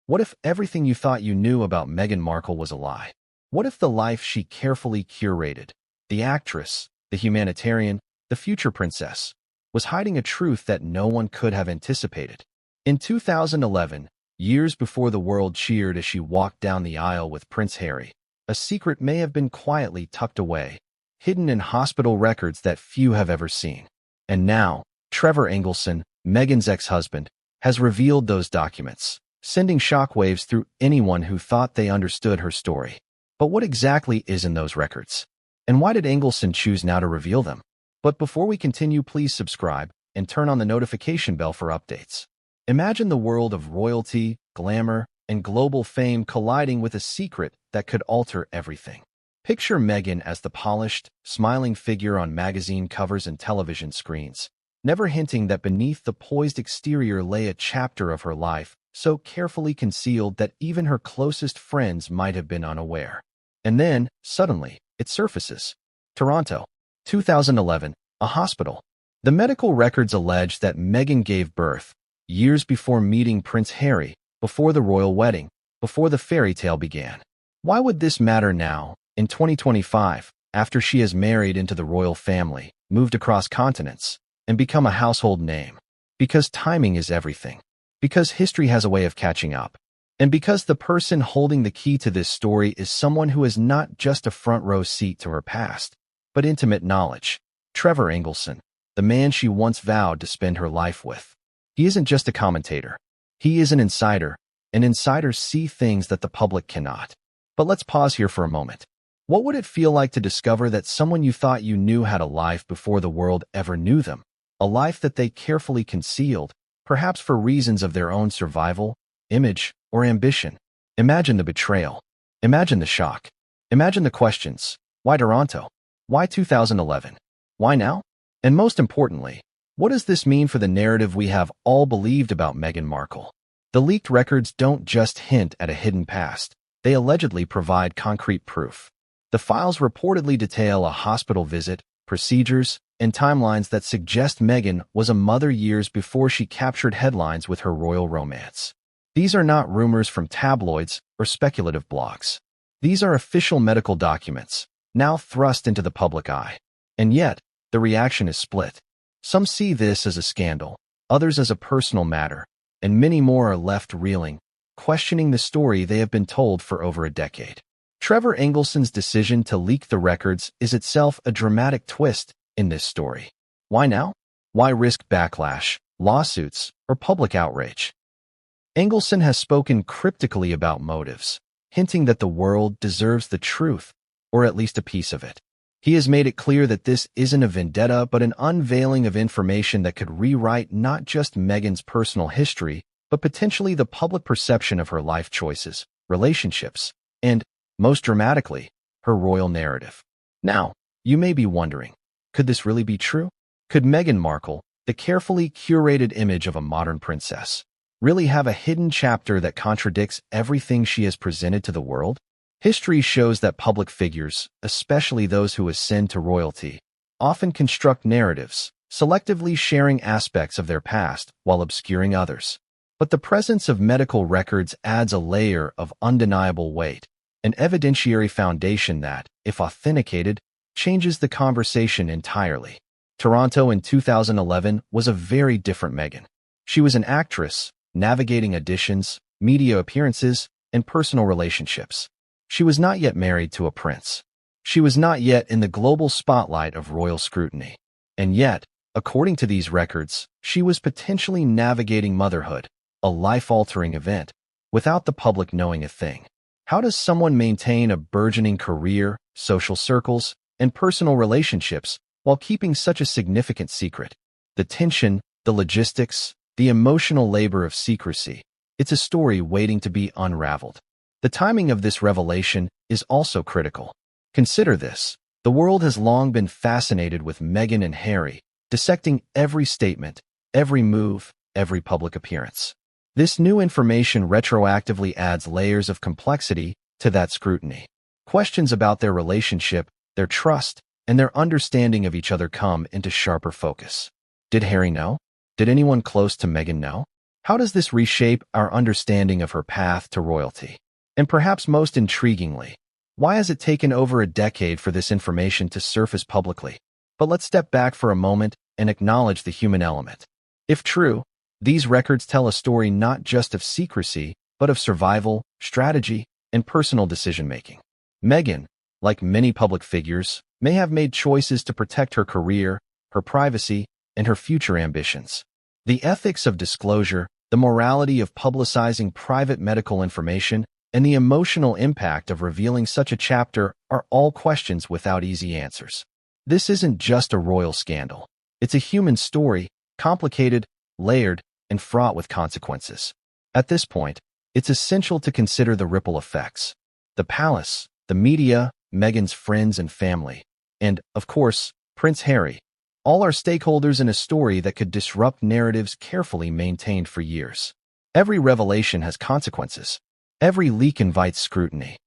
What if everything you thought you knew about Meghan Markle was a lie? What if the life she carefully curated, the actress, the humanitarian, the future princess, was hiding a truth that no one could have anticipated? In 2011, years before the world cheered as she walked down the aisle with Prince Harry, a secret may have been quietly tucked away, hidden in hospital records that few have ever seen. And now, Trevor Engelson, Meghan's ex-husband, has revealed those documents, sending shockwaves through anyone who thought they understood her story. But what exactly is in those records? And why did Engelson choose now to reveal them? But before we continue, please subscribe and turn on the notification bell for updates. Imagine the world of royalty, glamour, and global fame colliding with a secret that could alter everything. Picture Meghan as the polished, smiling figure on magazine covers and television screens, never hinting that beneath the poised exterior lay a chapter of her life so carefully concealed that even her closest friends might have been unaware. And then, suddenly, it surfaces. Toronto, 2011, a hospital. The medical records allege that Meghan gave birth years before meeting Prince Harry, before the royal wedding, before the fairy tale began. Why would this matter now, in 2025, after she has married into the royal family, moved across continents, and become a household name? Because timing is everything. Because history has a way of catching up. And because the person holding the key to this story is someone who has not just a front-row seat to her past, but intimate knowledge. Trevor Engelson, the man she once vowed to spend her life with. He isn't just a commentator. He is an insider, and insiders see things that the public cannot. But let's pause here for a moment. What would it feel like to discover that someone you thought you knew had a life before the world ever knew them? A life that they carefully concealed, perhaps for reasons of their own survival, image, or ambition. Imagine the betrayal. Imagine the shock. Imagine the questions. Why Toronto? Why 2011? Why now? And most importantly, what does this mean for the narrative we have all believed about Meghan Markle? The leaked records don't just hint at a hidden past. They allegedly provide concrete proof. The files reportedly detail a hospital visit, procedures, and timelines that suggest Meghan was a mother years before she captured headlines with her royal romance. These are not rumors from tabloids or speculative blogs. These are official medical documents, now thrust into the public eye. And yet, the reaction is split. Some see this as a scandal, others as a personal matter, and many more are left reeling, questioning the story they have been told for over a decade. Trevor Engelson's decision to leak the records is itself a dramatic twist in this story. Why now? Why risk backlash, lawsuits, or public outrage? Engelson has spoken cryptically about motives, hinting that the world deserves the truth, or at least a piece of it. He has made it clear that this isn't a vendetta but an unveiling of information that could rewrite not just Meghan's personal history, but potentially the public perception of her life choices, relationships, and, most dramatically, her royal narrative. Now, you may be wondering, could this really be true? Could Meghan Markle, the carefully curated image of a modern princess, really have a hidden chapter that contradicts everything she has presented to the world? History shows that public figures, especially those who ascend to royalty, often construct narratives, selectively sharing aspects of their past while obscuring others. But the presence of medical records adds a layer of undeniable weight, an evidentiary foundation that, if authenticated, changes the conversation entirely. Toronto in 2011 was a very different Meghan. She was an actress, navigating auditions, media appearances, and personal relationships. She was not yet married to a prince. She was not yet in the global spotlight of royal scrutiny. And yet, according to these records, she was potentially navigating motherhood, a life-altering event, without the public knowing a thing. How does someone maintain a burgeoning career, social circles, and personal relationships while keeping such a significant secret? The tension, the logistics, the emotional labor of secrecy. It's a story waiting to be unraveled. The timing of this revelation is also critical. Consider this. The world has long been fascinated with Meghan and Harry, dissecting every statement, every move, every public appearance. This new information retroactively adds layers of complexity to that scrutiny. Questions about their relationship, their trust, and their understanding of each other come into sharper focus. Did Harry know? Did anyone close to Meghan know? How does this reshape our understanding of her path to royalty? And perhaps most intriguingly, why has it taken over a decade for this information to surface publicly? But let's step back for a moment and acknowledge the human element. If true, these records tell a story not just of secrecy, but of survival, strategy, and personal decision-making. Meghan, like many public figures, may have made choices to protect her career, her privacy, and her future ambitions. The ethics of disclosure, the morality of publicizing private medical information, and the emotional impact of revealing such a chapter are all questions without easy answers. This isn't just a royal scandal. It's a human story, complicated, layered, and fraught with consequences. At this point, it's essential to consider the ripple effects. The palace, the media, Meghan's friends and family, and, of course, Prince Harry. All are stakeholders in a story that could disrupt narratives carefully maintained for years. Every revelation has consequences. Every leak invites scrutiny.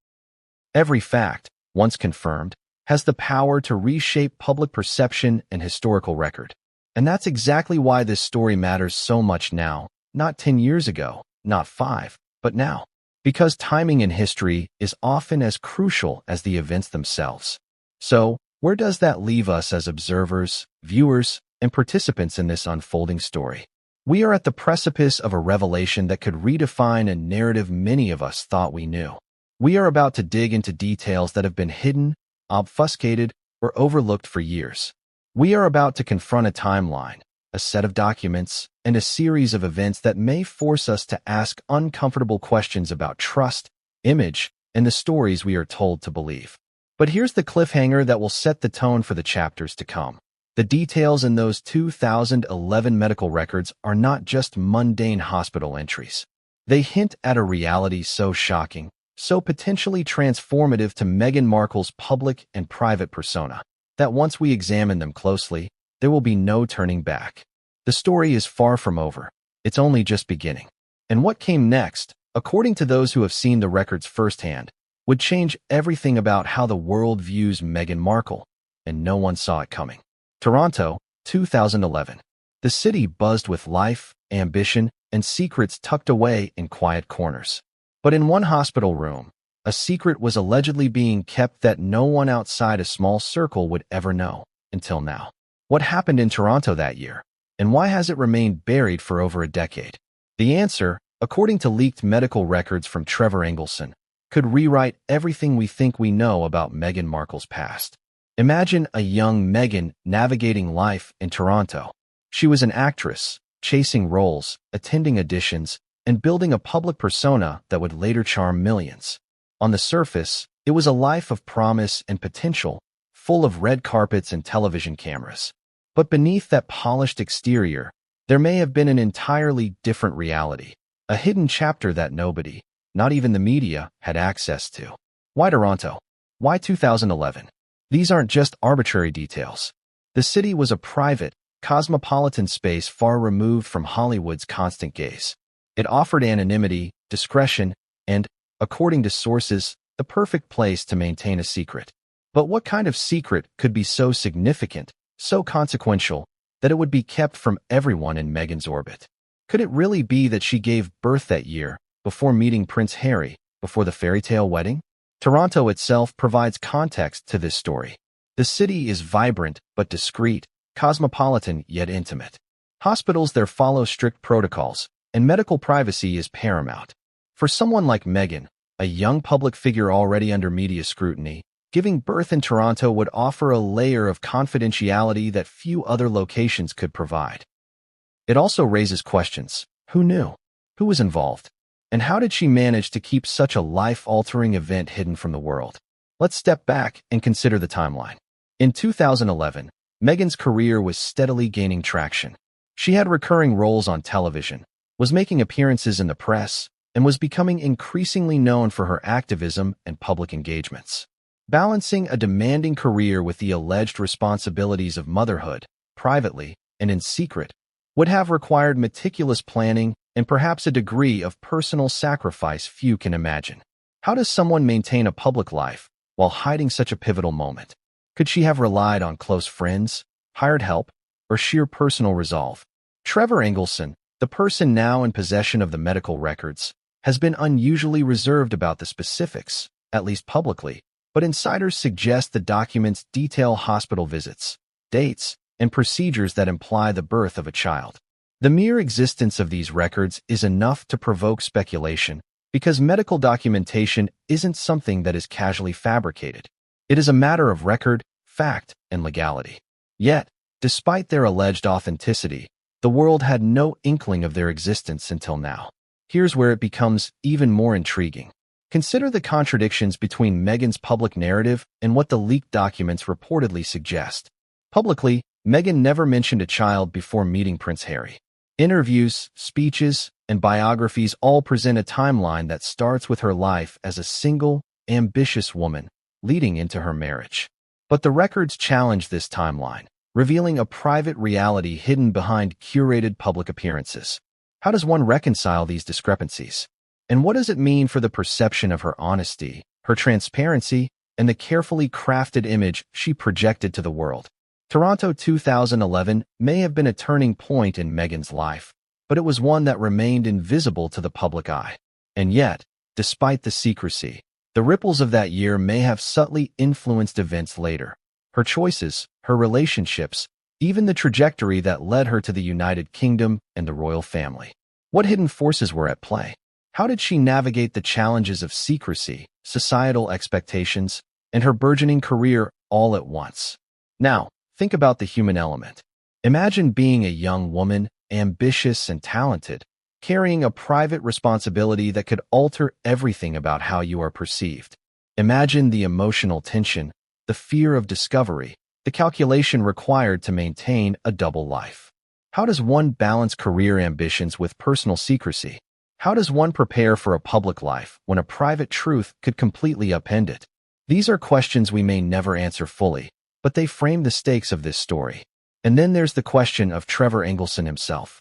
Every fact, once confirmed, has the power to reshape public perception and historical record. And that's exactly why this story matters so much now, not 10 years ago, not 5, but now. Because timing in history is often as crucial as the events themselves. So, where does that leave us as observers, viewers, and participants in this unfolding story? We are at the precipice of a revelation that could redefine a narrative many of us thought we knew. We are about to dig into details that have been hidden, obfuscated, or overlooked for years. We are about to confront a timeline, a set of documents, and a series of events that may force us to ask uncomfortable questions about trust, image, and the stories we are told to believe. But here's the cliffhanger that will set the tone for the chapters to come. The details in those 2011 medical records are not just mundane hospital entries. They hint at a reality so shocking, so potentially transformative to Meghan Markle's public and private persona, that once we examine them closely, there will be no turning back. The story is far from over. It's only just beginning. And what came next, according to those who have seen the records firsthand, would change everything about how the world views Meghan Markle, and no one saw it coming. Toronto, 2011. The city buzzed with life, ambition, and secrets tucked away in quiet corners. But in one hospital room, a secret was allegedly being kept that no one outside a small circle would ever know, until now. What happened in Toronto that year? And why has it remained buried for over a decade? The answer, according to leaked medical records from Trevor Engelson, could rewrite everything we think we know about Meghan Markle's past. Imagine a young Meghan navigating life in Toronto. She was an actress, chasing roles, attending auditions, and building a public persona that would later charm millions. On the surface, it was a life of promise and potential, full of red carpets and television cameras. But beneath that polished exterior, there may have been an entirely different reality, a hidden chapter that nobody, not even the media, had access to. Why Toronto? Why 2011? These aren't just arbitrary details. The city was a private, cosmopolitan space far removed from Hollywood's constant gaze. It offered anonymity, discretion, and, according to sources, the perfect place to maintain a secret. But what kind of secret could be so significant, so consequential, that it would be kept from everyone in Meghan's orbit? Could it really be that she gave birth that year, before meeting Prince Harry, before the fairy tale wedding? Toronto itself provides context to this story. The city is vibrant but discreet, cosmopolitan yet intimate. Hospitals there follow strict protocols, and medical privacy is paramount. For someone like Meghan, a young public figure already under media scrutiny, giving birth in Toronto would offer a layer of confidentiality that few other locations could provide. It also raises questions. Who knew? Who was involved? And how did she manage to keep such a life-altering event hidden from the world? Let's step back and consider the timeline. In 2011, Meghan's career was steadily gaining traction. She had recurring roles on television, was making appearances in the press, and was becoming increasingly known for her activism and public engagements. Balancing a demanding career with the alleged responsibilities of motherhood, privately and in secret, would have required meticulous planning and perhaps a degree of personal sacrifice few can imagine. How does someone maintain a public life while hiding such a pivotal moment? Could she have relied on close friends, hired help, or sheer personal resolve? Trevor Engelson, the The person now in possession of the medical records has been unusually reserved about the specifics, at least publicly, but insiders suggest the documents detail hospital visits, dates, and procedures that imply the birth of a child. The mere existence of these records is enough to provoke speculation because medical documentation isn't something that is casually fabricated. It is a matter of record, fact, and legality. Yet, despite their alleged authenticity, the world had no inkling of their existence until now. Here's where it becomes even more intriguing. Consider the contradictions between Meghan's public narrative and what the leaked documents reportedly suggest. Publicly, Meghan never mentioned a child before meeting Prince Harry. Interviews, speeches, and biographies all present a timeline that starts with her life as a single, ambitious woman leading into her marriage. But the records challenge this timeline, revealing a private reality hidden behind curated public appearances. How does one reconcile these discrepancies? And what does it mean for the perception of her honesty, her transparency, and the carefully crafted image she projected to the world? Toronto 2011 may have been a turning point in Meghan's life, but it was one that remained invisible to the public eye. And yet, despite the secrecy, the ripples of that year may have subtly influenced events later. Her choices, her relationships, even the trajectory that led her to the United Kingdom and the royal family. What hidden forces were at play? How did she navigate the challenges of secrecy, societal expectations, and her burgeoning career all at once? Now, think about the human element. Imagine being a young woman, ambitious and talented, carrying a private responsibility that could alter everything about how you are perceived. Imagine the emotional tension, the fear of discovery, the calculation required to maintain a double life. How does one balance career ambitions with personal secrecy? How does one prepare for a public life when a private truth could completely upend it? These are questions we may never answer fully, but they frame the stakes of this story. And then there's the question of Trevor Engelson himself.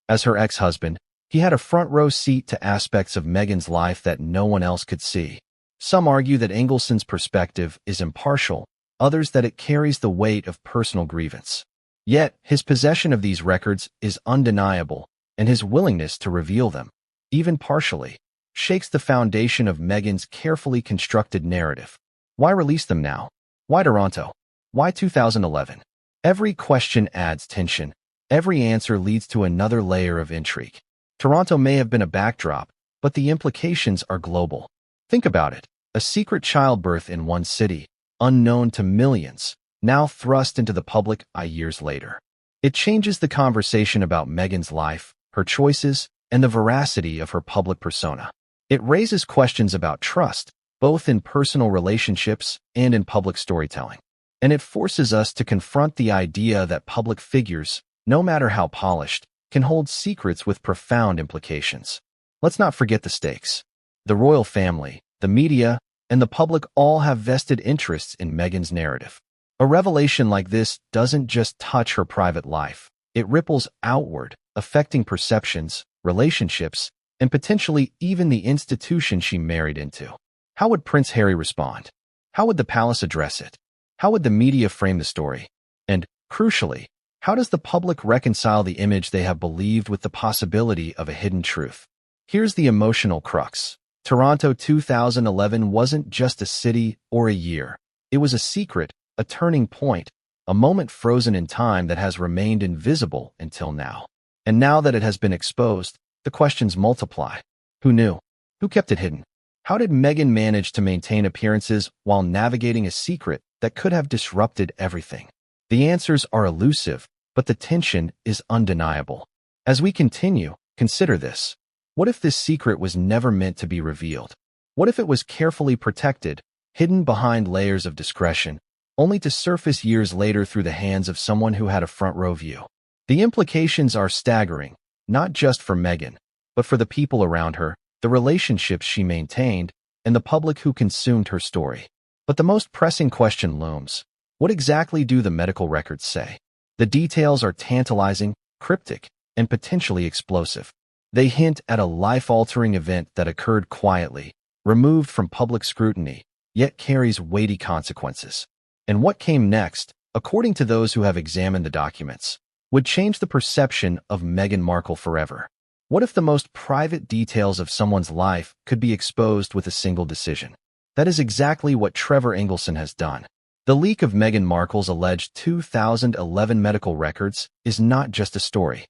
As her ex-husband, he had a front-row seat to aspects of Meghan's life that no one else could see. Some argue that Engelson's perspective is impartial, others that it carries the weight of personal grievance. Yet, his possession of these records is undeniable, and his willingness to reveal them, even partially, shakes the foundation of Meghan's carefully constructed narrative. Why release them now? Why Toronto? Why 2011? Every question adds tension. Every answer leads to another layer of intrigue. Toronto may have been a backdrop, but the implications are global. Think about it. A secret childbirth in one city, unknown to millions, now thrust into the public eye years later. It changes the conversation about Meghan's life, her choices, and the veracity of her public persona. It raises questions about trust, both in personal relationships and in public storytelling. And it forces us to confront the idea that public figures, no matter how polished, can hold secrets with profound implications. Let's not forget the stakes. The royal family, the media, and the public all have vested interests in Meghan's narrative. A revelation like this doesn't just touch her private life. It ripples outward, affecting perceptions, relationships, and potentially even the institution she married into. How would Prince Harry respond? How would the palace address it? How would the media frame the story? And, crucially, how does the public reconcile the image they have believed with the possibility of a hidden truth? Here's the emotional crux. Toronto 2011 wasn't just a city or a year. It was a secret, a turning point, a moment frozen in time that has remained invisible until now. And now that it has been exposed, the questions multiply. Who knew? Who kept it hidden? How did Meghan manage to maintain appearances while navigating a secret that could have disrupted everything? The answers are elusive, but the tension is undeniable. As we continue, consider this. What if this secret was never meant to be revealed? What if it was carefully protected, hidden behind layers of discretion, only to surface years later through the hands of someone who had a front-row view? The implications are staggering, not just for Meghan, but for the people around her, the relationships she maintained, and the public who consumed her story. But the most pressing question looms. What exactly do the medical records say? The details are tantalizing, cryptic, and potentially explosive. They hint at a life-altering event that occurred quietly, removed from public scrutiny, yet carries weighty consequences. And what came next, according to those who have examined the documents, would change the perception of Meghan Markle forever. What if the most private details of someone's life could be exposed with a single decision? That is exactly what Trevor Engelson has done. The leak of Meghan Markle's alleged 2011 medical records is not just a story.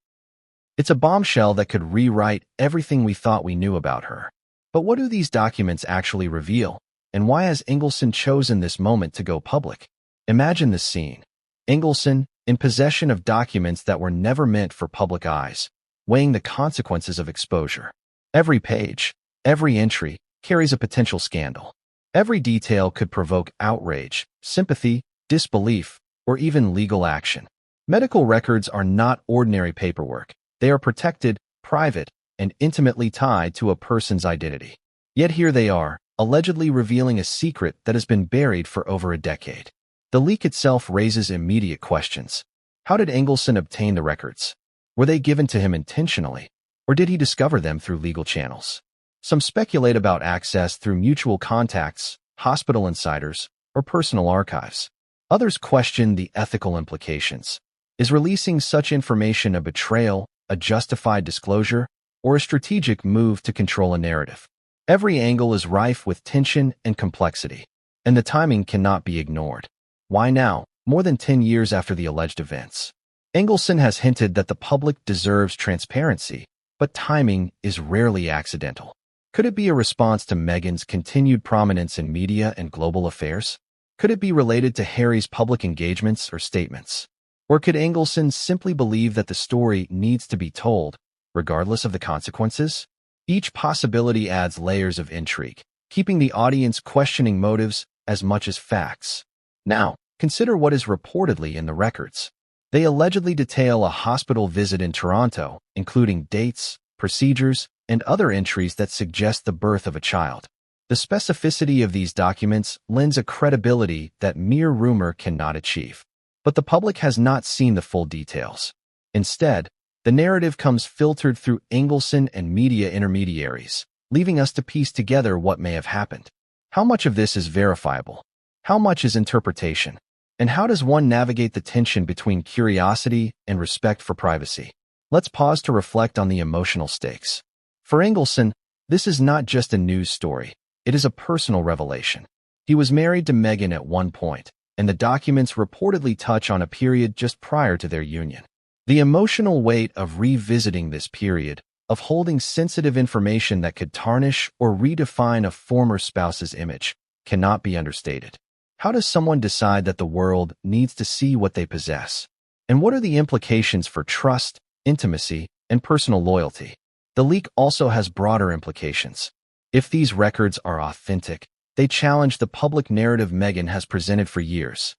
It's a bombshell that could rewrite everything we thought we knew about her. But what do these documents actually reveal, and why has Engelson chosen this moment to go public? Imagine this scene. Engelson, in possession of documents that were never meant for public eyes, weighing the consequences of exposure. Every page, every entry, carries a potential scandal. Every detail could provoke outrage, sympathy, disbelief, or even legal action. Medical records are not ordinary paperwork. They are protected, private, and intimately tied to a person's identity. Yet here they are, allegedly revealing a secret that has been buried for over a decade. The leak itself raises immediate questions. How did Engelson obtain the records? Were they given to him intentionally, or did he discover them through legal channels? Some speculate about access through mutual contacts, hospital insiders, or personal archives. Others question the ethical implications. Is releasing such information a betrayal, a justified disclosure, or a strategic move to control a narrative? Every angle is rife with tension and complexity, and the timing cannot be ignored. Why now, more than 10 years after the alleged events? Engelson has hinted that the public deserves transparency, but timing is rarely accidental. Could it be a response to Meghan's continued prominence in media and global affairs? Could it be related to Harry's public engagements or statements? Or could Engelson simply believe that the story needs to be told, regardless of the consequences? Each possibility adds layers of intrigue, keeping the audience questioning motives as much as facts. Now, consider what is reportedly in the records. They allegedly detail a hospital visit in Toronto, including dates, procedures, and other entries that suggest the birth of a child. The specificity of these documents lends a credibility that mere rumor cannot achieve. But the public has not seen the full details. Instead, the narrative comes filtered through Engelson and media intermediaries, leaving us to piece together what may have happened. How much of this is verifiable? How much is interpretation? And how does one navigate the tension between curiosity and respect for privacy? Let's pause to reflect on the emotional stakes. For Engelson, this is not just a news story. It is a personal revelation. He was married to Meghan at one point, and the documents reportedly touch on a period just prior to their union. The emotional weight of revisiting this period, of holding sensitive information that could tarnish or redefine a former spouse's image, cannot be understated. How does someone decide that the world needs to see what they possess? And what are the implications for trust, intimacy, and personal loyalty? The leak also has broader implications. If these records are authentic, they challenge the public narrative Meghan has presented for years.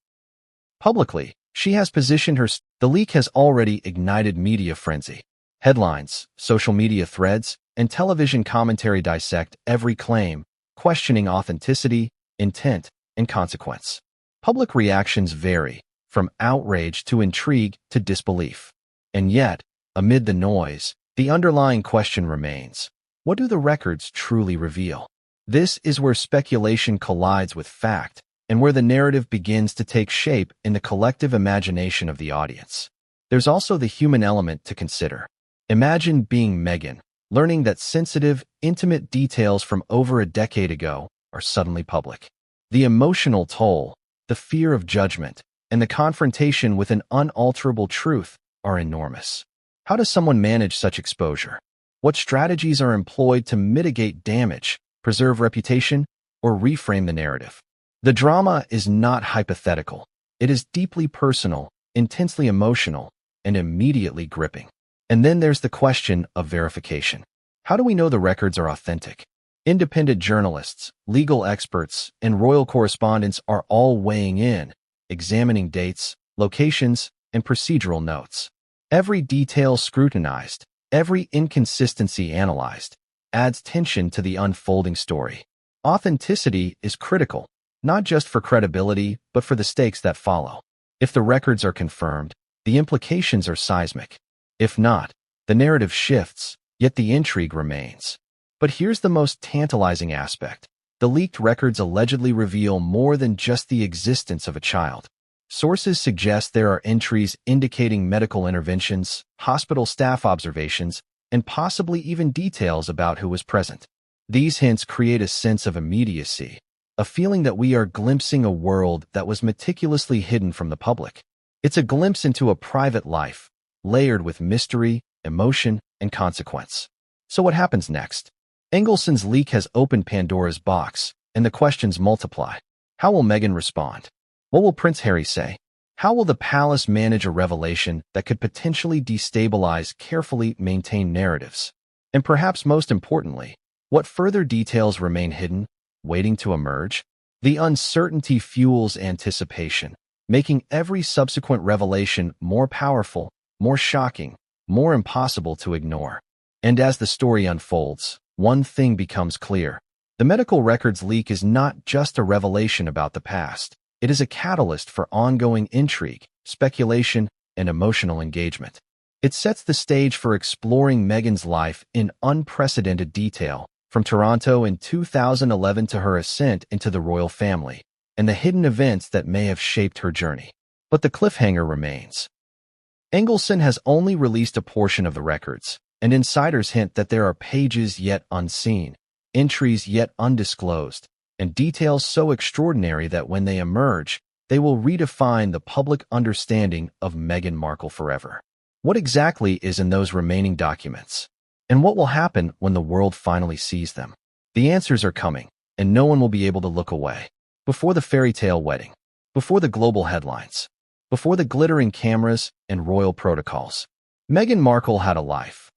Publicly, she has positioned The leak has already ignited media frenzy. Headlines, social media threads, and television commentary dissect every claim, questioning authenticity, intent, and consequence. Public reactions vary, from outrage to intrigue to disbelief. And yet, amid the noise, the underlying question remains: what do the records truly reveal? This is where speculation collides with fact, and where the narrative begins to take shape in the collective imagination of the audience. There's also the human element to consider. Imagine being Meghan, learning that sensitive, intimate details from over a decade ago are suddenly public. The emotional toll, the fear of judgment, and the confrontation with an unalterable truth are enormous. How does someone manage such exposure? What strategies are employed to mitigate damage, preserve reputation, or reframe the narrative? The drama is not hypothetical. It is deeply personal, intensely emotional, and immediately gripping. And then there's the question of verification. How do we know the records are authentic? Independent journalists, legal experts, and royal correspondents are all weighing in, examining dates, locations, and procedural notes. Every detail scrutinized, every inconsistency analyzed, adds tension to the unfolding story. Authenticity is critical, not just for credibility, but for the stakes that follow. If the records are confirmed, the implications are seismic. If not, the narrative shifts, yet the intrigue remains. But here's the most tantalizing aspect. The leaked records allegedly reveal more than just the existence of a child. Sources suggest there are entries indicating medical interventions, hospital staff observations, and possibly even details about who was present. These hints create a sense of immediacy, a feeling that we are glimpsing a world that was meticulously hidden from the public. It's a glimpse into a private life, layered with mystery, emotion, and consequence. So what happens next? Engelson's leak has opened Pandora's box, and the questions multiply. How will Meghan respond? What will Prince Harry say? How will the palace manage a revelation that could potentially destabilize carefully maintained narratives? And perhaps most importantly, what further details remain hidden, waiting to emerge? The uncertainty fuels anticipation, making every subsequent revelation more powerful, more shocking, more impossible to ignore. And as the story unfolds, one thing becomes clear. The medical records leak is not just a revelation about the past. It is a catalyst for ongoing intrigue, speculation, and emotional engagement. It sets the stage for exploring Meghan's life in unprecedented detail, from Toronto in 2011 to her ascent into the royal family, and the hidden events that may have shaped her journey. But the cliffhanger remains. Engelson has only released a portion of the records, and insiders hint that there are pages yet unseen, entries yet undisclosed, and details so extraordinary that when they emerge, they will redefine the public understanding of Meghan Markle forever. What exactly is in those remaining documents? And what will happen when the world finally sees them? The answers are coming, and no one will be able to look away. Before the fairy tale wedding, before the global headlines, before the glittering cameras and royal protocols, Meghan Markle had a life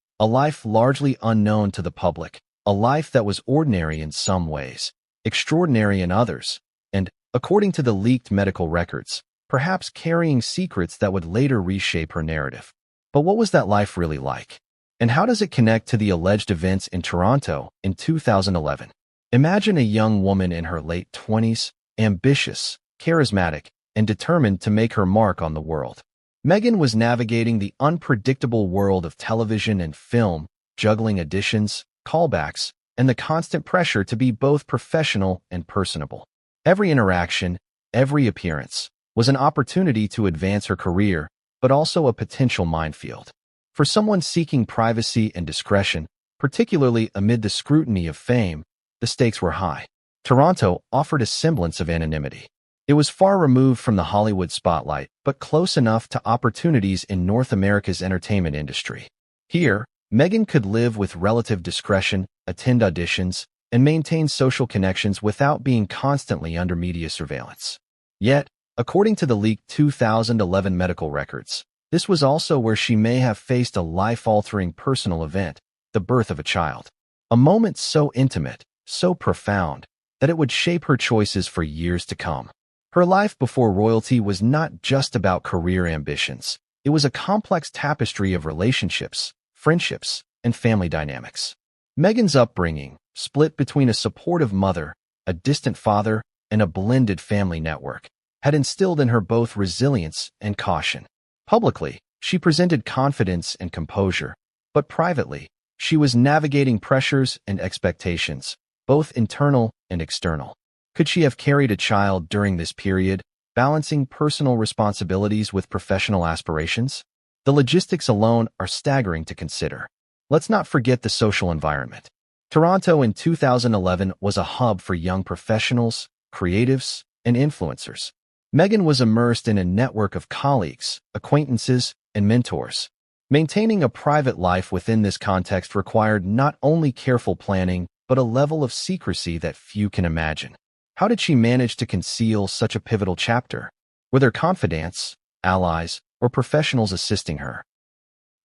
largely unknown to the public, a life that was ordinary in some ways, extraordinary in others, and, according to the leaked medical records, perhaps carrying secrets that would later reshape her narrative. But what was that life really like? And how does it connect to the alleged events in Toronto in 2011? Imagine a young woman in her late 20s, ambitious, charismatic, and determined to make her mark on the world. Meghan was navigating the unpredictable world of television and film, juggling auditions, callbacks, and the constant pressure to be both professional and personable. Every interaction, every appearance, was an opportunity to advance her career, but also a potential minefield. For someone seeking privacy and discretion, particularly amid the scrutiny of fame, the stakes were high. Toronto offered a semblance of anonymity. It was far removed from the Hollywood spotlight, but close enough to opportunities in North America's entertainment industry. Here, Meghan could live with relative discretion, attend auditions, and maintain social connections without being constantly under media surveillance. Yet, according to the leaked 2011 medical records, this was also where she may have faced a life-altering personal event, the birth of a child. A moment so intimate, so profound, that it would shape her choices for years to come. Her life before royalty was not just about career ambitions. It was a complex tapestry of relationships, friendships, and family dynamics. Meghan's upbringing, split between a supportive mother, a distant father, and a blended family network, had instilled in her both resilience and caution. Publicly, she presented confidence and composure, but privately, she was navigating pressures and expectations, both internal and external. Could she have carried a child during this period, balancing personal responsibilities with professional aspirations? The logistics alone are staggering to consider. Let's not forget the social environment. Toronto in 2011 was a hub for young professionals, creatives, and influencers. Meghan was immersed in a network of colleagues, acquaintances, and mentors. Maintaining a private life within this context required not only careful planning, but a level of secrecy that few can imagine. How did she manage to conceal such a pivotal chapter? Were there confidants, allies, or professionals assisting her?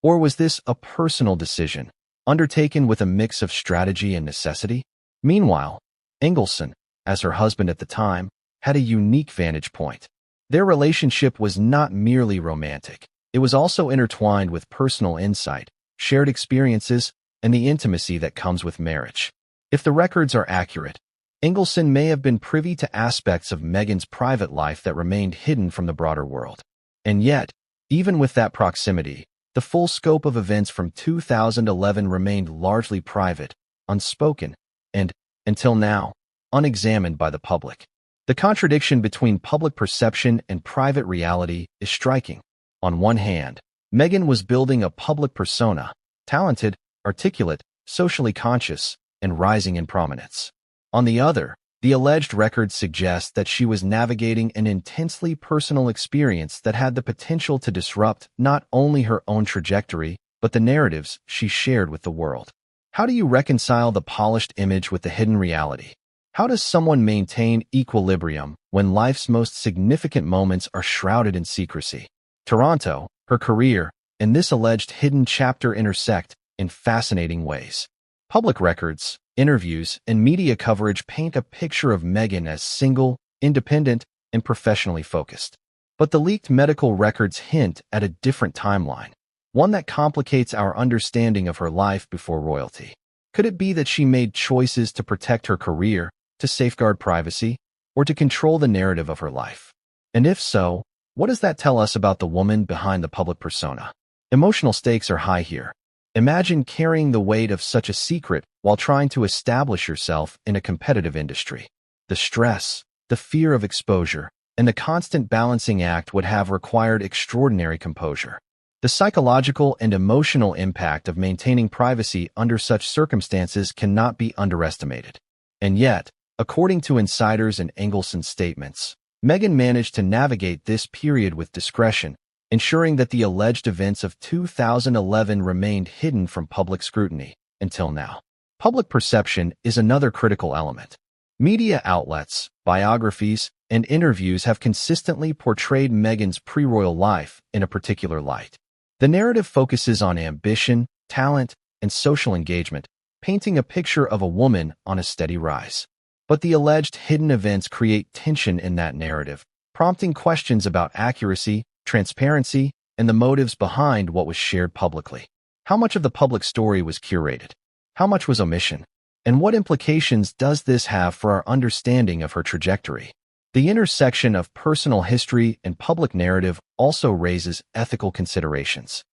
Or was this a personal decision, undertaken with a mix of strategy and necessity? Meanwhile, Engelson, as her husband at the time, had a unique vantage point. Their relationship was not merely romantic. It was also intertwined with personal insight, shared experiences, and the intimacy that comes with marriage. If the records are accurate, Engelson may have been privy to aspects of Meghan's private life that remained hidden from the broader world. And yet, even with that proximity, the full scope of events from 2011 remained largely private, unspoken, and, until now, unexamined by the public. The contradiction between public perception and private reality is striking. On one hand, Meghan was building a public persona, talented, articulate, socially conscious, and rising in prominence. On the other, the alleged records suggest that she was navigating an intensely personal experience that had the potential to disrupt not only her own trajectory, but the narratives she shared with the world. How do you reconcile the polished image with the hidden reality? How does someone maintain equilibrium when life's most significant moments are shrouded in secrecy? Toronto, her career, and this alleged hidden chapter intersect in fascinating ways. Public records, interviews, and media coverage paint a picture of Meghan as single, independent, and professionally focused. But the leaked medical records hint at a different timeline, one that complicates our understanding of her life before royalty. Could it be that she made choices to protect her career, to safeguard privacy, or to control the narrative of her life? And if so, what does that tell us about the woman behind the public persona? Emotional stakes are high here. Imagine carrying the weight of such a secret while trying to establish yourself in a competitive industry. The stress, the fear of exposure, and the constant balancing act would have required extraordinary composure. The psychological and emotional impact of maintaining privacy under such circumstances cannot be underestimated. And yet, according to insiders and Engelson's statements, Meghan managed to navigate this period with discretion, ensuring that the alleged events of 2011 remained hidden from public scrutiny until now. Public perception is another critical element. Media outlets, biographies, and interviews have consistently portrayed Meghan's pre-royal life in a particular light. The narrative focuses on ambition, talent, and social engagement, painting a picture of a woman on a steady rise. But the alleged hidden events create tension in that narrative, prompting questions about accuracy, transparency, and the motives behind what was shared publicly. How much of the public story was curated? How much was omission? And what implications does this have for our understanding of her trajectory? The intersection of personal history and public narrative also raises ethical considerations.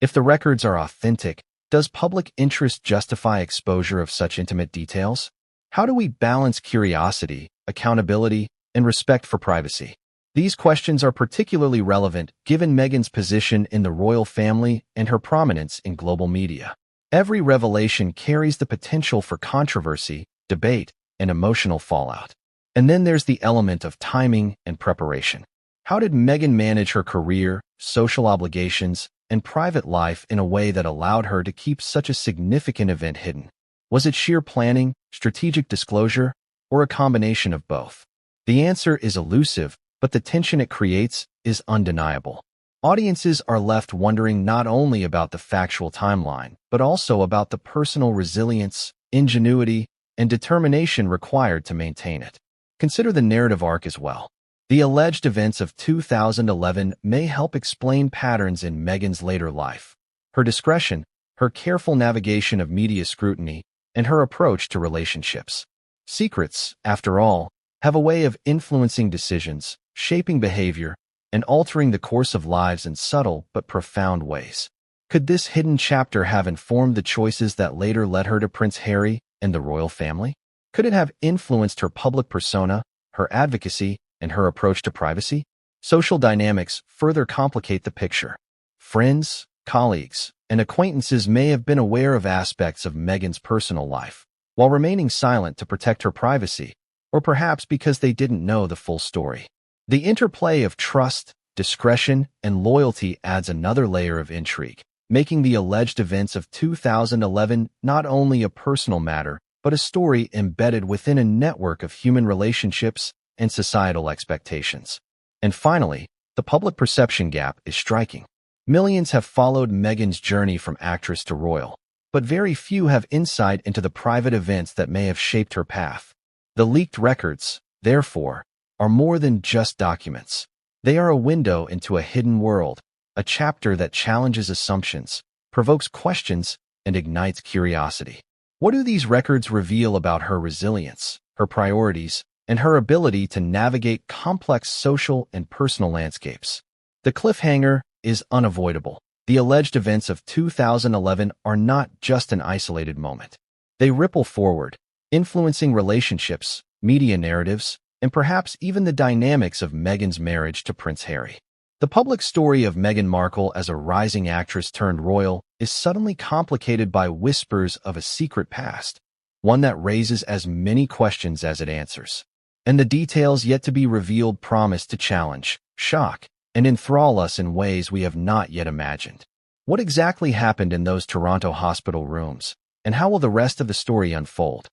If the records are authentic, does public interest justify exposure of such intimate details? How do we balance curiosity, accountability, and respect for privacy? These questions are particularly relevant given Meghan's position in the royal family and her prominence in global media. Every revelation carries the potential for controversy, debate, and emotional fallout. And then there's the element of timing and preparation. How did Meghan manage her career, social obligations, and private life in a way that allowed her to keep such a significant event hidden? Was it sheer planning, strategic disclosure, or a combination of both? The answer is elusive, but the tension it creates is undeniable. Audiences are left wondering not only about the factual timeline, but also about the personal resilience, ingenuity, and determination required to maintain it. Consider the narrative arc as well. The alleged events of 2011 may help explain patterns in Meghan's later life. Her discretion, her careful navigation of media scrutiny, and her approach to relationships. Secrets, after all, have a way of influencing decisions, shaping behavior, and altering the course of lives in subtle but profound ways. Could this hidden chapter have informed the choices that later led her to Prince Harry and the royal family? Could it have influenced her public persona, her advocacy, and her approach to privacy? Social dynamics further complicate the picture. Friends, colleagues, and acquaintances may have been aware of aspects of Meghan's personal life, while remaining silent to protect her privacy, or perhaps because they didn't know the full story. The interplay of trust, discretion, and loyalty adds another layer of intrigue, making the alleged events of 2011 not only a personal matter, but a story embedded within a network of human relationships and societal expectations. And finally, the public perception gap is striking. Millions have followed Meghan's journey from actress to royal, but very few have insight into the private events that may have shaped her path. The leaked records, therefore, are more than just documents. They are a window into a hidden world, a chapter that challenges assumptions, provokes questions, and ignites curiosity. What do these records reveal about her resilience, her priorities, and her ability to navigate complex social and personal landscapes? The cliffhanger is unavoidable. The alleged events of 2011 are not just an isolated moment. They ripple forward, influencing relationships, media narratives, and perhaps even the dynamics of Meghan's marriage to Prince Harry. The public story of Meghan Markle as a rising actress turned royal is suddenly complicated by whispers of a secret past, one that raises as many questions as it answers. And the details yet to be revealed promise to challenge, shock, and enthrall us in ways we have not yet imagined. What exactly happened in those Toronto hospital rooms, and how will the rest of the story unfold?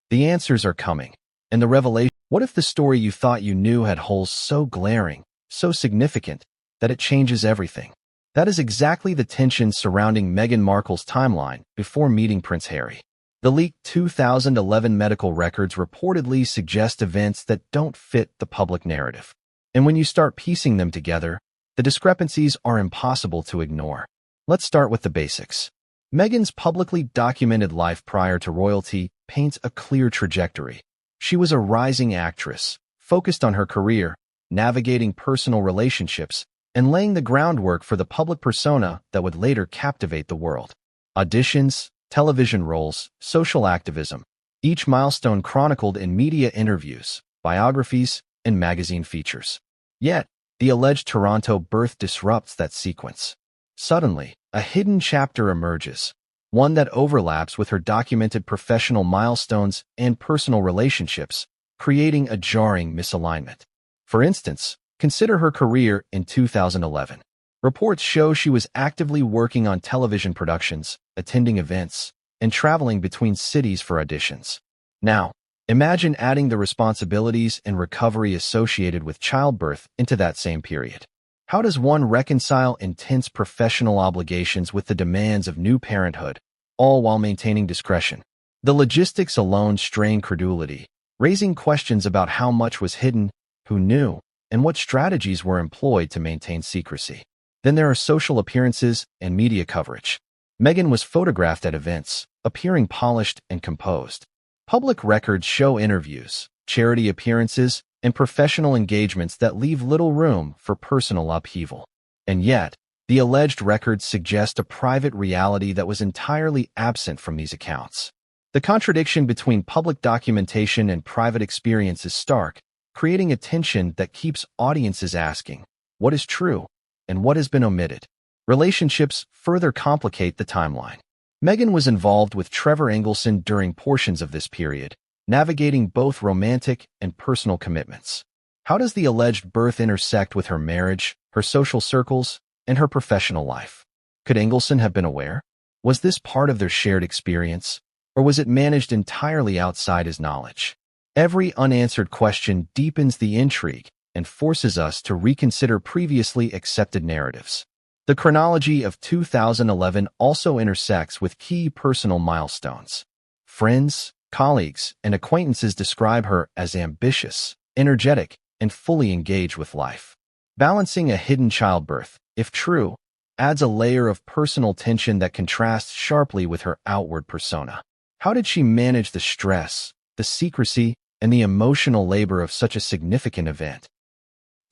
The answers are coming, and the revelation. What if the story you thought you knew had holes so glaring, so significant, that it changes everything? That is exactly the tension surrounding Meghan Markle's timeline before meeting Prince Harry. The leaked 2011 medical records reportedly suggest events that don't fit the public narrative. And when you start piecing them together, the discrepancies are impossible to ignore. Let's start with the basics. Meghan's publicly documented life prior to royalty paints a clear trajectory. She was a rising actress, focused on her career, navigating personal relationships, and laying the groundwork for the public persona that would later captivate the world. Auditions, television roles, social activism, each milestone chronicled in media interviews, biographies, and magazine features. Yet, the alleged Toronto birth disrupts that sequence. Suddenly, a hidden chapter emerges, one that overlaps with her documented professional milestones and personal relationships, creating a jarring misalignment. For instance, consider her career in 2011. Reports show she was actively working on television productions, attending events, and traveling between cities for auditions. Now, imagine adding the responsibilities and recovery associated with childbirth into that same period. How does one reconcile intense professional obligations with the demands of new parenthood, all while maintaining discretion? The logistics alone strain credulity, raising questions about how much was hidden, who knew, and what strategies were employed to maintain secrecy. Then there are social appearances and media coverage. Meghan was photographed at events, appearing polished and composed. Public records show interviews, charity appearances, and professional engagements that leave little room for personal upheaval. And yet, the alleged records suggest a private reality that was entirely absent from these accounts. The contradiction between public documentation and private experience is stark, creating a tension that keeps audiences asking, what is true, and what has been omitted? Relationships further complicate the timeline. Meghan was involved with Trevor Engelson during portions of this period, navigating both romantic and personal commitments. How does the alleged birth intersect with her marriage, her social circles, and her professional life? Could Engelson have been aware? Was this part of their shared experience, or was it managed entirely outside his knowledge? Every unanswered question deepens the intrigue and forces us to reconsider previously accepted narratives. The chronology of 2011 also intersects with key personal milestones. Friends, colleagues, and acquaintances describe her as ambitious, energetic, and fully engaged with life. Balancing a hidden childbirth, if true, adds a layer of personal tension that contrasts sharply with her outward persona. How did she manage the stress, the secrecy, and the emotional labor of such a significant event?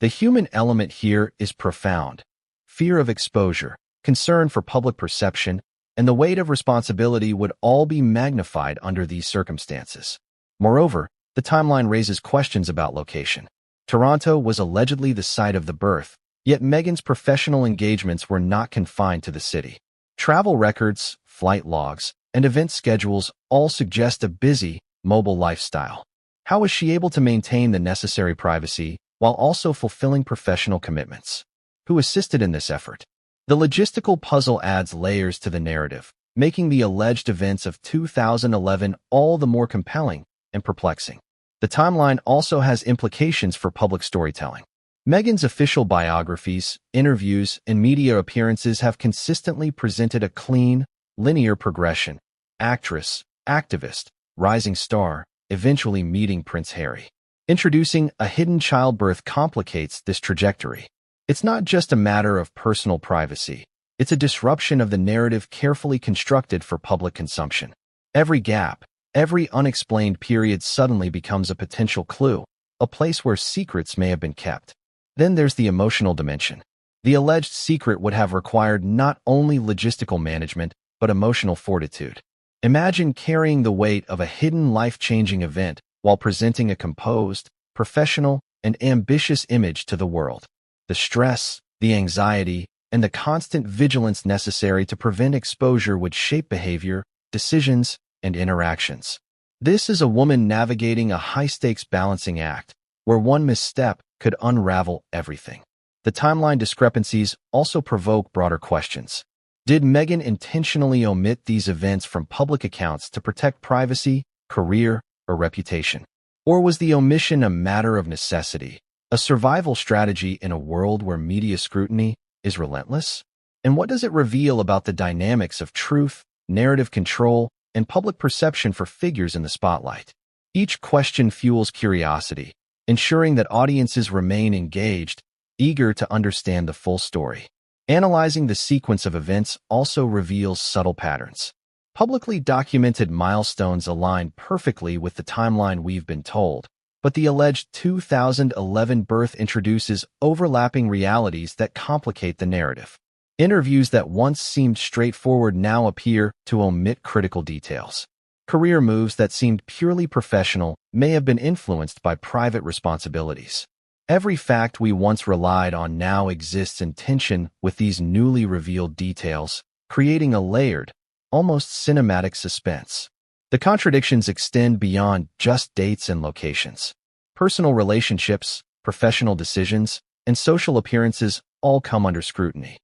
The human element here is profound. Fear of exposure, concern for public perception, and the weight of responsibility would all be magnified under these circumstances. Moreover, the timeline raises questions about location. Toronto was allegedly the site of the birth, yet Meghan's professional engagements were not confined to the city. Travel records, flight logs, and event schedules all suggest a busy, mobile lifestyle. How was she able to maintain the necessary privacy while also fulfilling professional commitments? Who assisted in this effort? The logistical puzzle adds layers to the narrative, making the alleged events of 2011 all the more compelling and perplexing. The timeline also has implications for public storytelling. Meghan's official biographies, interviews, and media appearances have consistently presented a clean, linear progression. Actress, activist, rising star, eventually meeting Prince Harry. Introducing a hidden childbirth complicates this trajectory. It's not just a matter of personal privacy. It's a disruption of the narrative carefully constructed for public consumption. Every gap, every unexplained period suddenly becomes a potential clue, a place where secrets may have been kept. Then there's the emotional dimension. The alleged secret would have required not only logistical management, but emotional fortitude. Imagine carrying the weight of a hidden life-changing event while presenting a composed, professional, and ambitious image to the world. The stress, the anxiety, and the constant vigilance necessary to prevent exposure would shape behavior, decisions, and interactions. This is a woman navigating a high-stakes balancing act, where one misstep could unravel everything. The timeline discrepancies also provoke broader questions. Did Meghan intentionally omit these events from public accounts to protect privacy, career, or reputation? Or was the omission a matter of necessity, a survival strategy in a world where media scrutiny is relentless? And what does it reveal about the dynamics of truth, narrative control, and public perception for figures in the spotlight? Each question fuels curiosity, ensuring that audiences remain engaged, eager to understand the full story. Analyzing the sequence of events also reveals subtle patterns. Publicly documented milestones align perfectly with the timeline we've been told, but the alleged 2011 birth introduces overlapping realities that complicate the narrative. Interviews that once seemed straightforward now appear to omit critical details. Career moves that seemed purely professional may have been influenced by private responsibilities. Every fact we once relied on now exists in tension with these newly revealed details, creating a layered, almost cinematic suspense. The contradictions extend beyond just dates and locations. Personal relationships, professional decisions, and social appearances all come under scrutiny.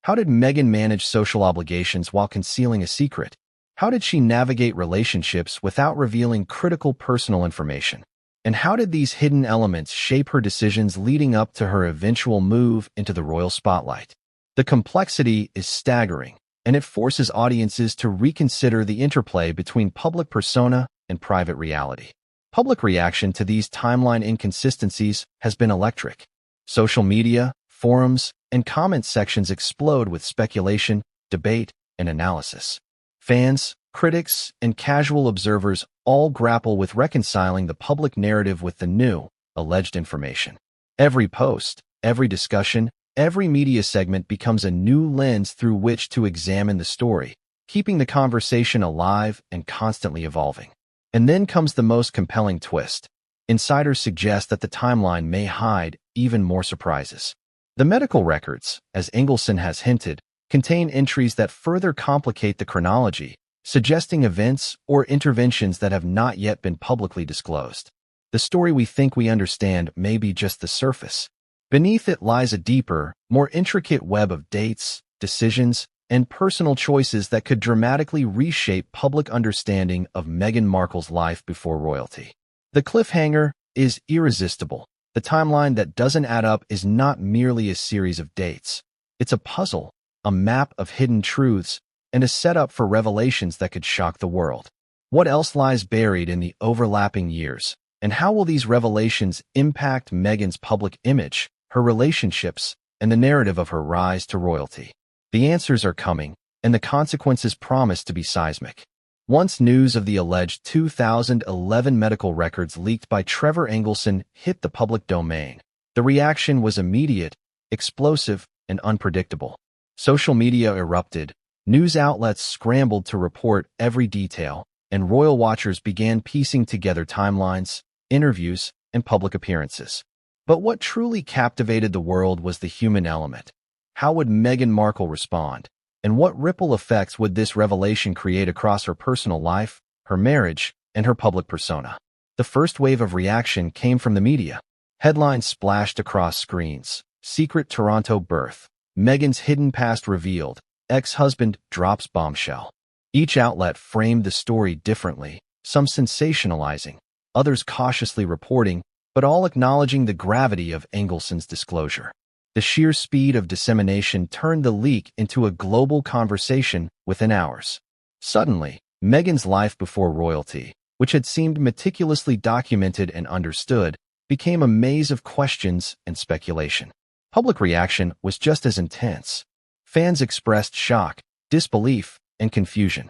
How did Meghan manage social obligations while concealing a secret? How did she navigate relationships without revealing critical personal information? And how did these hidden elements shape her decisions leading up to her eventual move into the royal spotlight? The complexity is staggering, and it forces audiences to reconsider the interplay between public persona and private reality. Public reaction to these timeline inconsistencies has been electric. Social media, forums, and comment sections explode with speculation, debate, and analysis. Fans, critics, and casual observers all grapple with reconciling the public narrative with the new, alleged information. Every post, every discussion, every media segment becomes a new lens through which to examine the story, keeping the conversation alive and constantly evolving. And then comes the most compelling twist. Insiders suggest that the timeline may hide even more surprises. The medical records, as Engelson has hinted, contain entries that further complicate the chronology, suggesting events or interventions that have not yet been publicly disclosed. The story we think we understand may be just the surface. Beneath it lies a deeper, more intricate web of dates, decisions, and personal choices that could dramatically reshape public understanding of Meghan Markle's life before royalty. The cliffhanger is irresistible. The timeline that doesn't add up is not merely a series of dates. It's a puzzle, a map of hidden truths, and a setup for revelations that could shock the world. What else lies buried in the overlapping years? And how will these revelations impact Meghan's public image, her relationships, and the narrative of her rise to royalty? The answers are coming, and the consequences promise to be seismic. Once news of the alleged 2011 medical records leaked by Trevor Engelson hit the public domain, the reaction was immediate, explosive, and unpredictable. Social media erupted, news outlets scrambled to report every detail, and royal watchers began piecing together timelines, interviews, and public appearances. But what truly captivated the world was the human element. How would Meghan Markle respond? And what ripple effects would this revelation create across her personal life, her marriage, and her public persona? The first wave of reaction came from the media. Headlines splashed across screens. Secret Toronto birth. Meghan's hidden past revealed. Ex-husband drops bombshell. Each outlet framed the story differently, some sensationalizing, others cautiously reporting, but all acknowledging the gravity of Engelson's disclosure. The sheer speed of dissemination turned the leak into a global conversation within hours. Suddenly, Meghan's life before royalty, which had seemed meticulously documented and understood, became a maze of questions and speculation. Public reaction was just as intense. Fans expressed shock, disbelief, and confusion.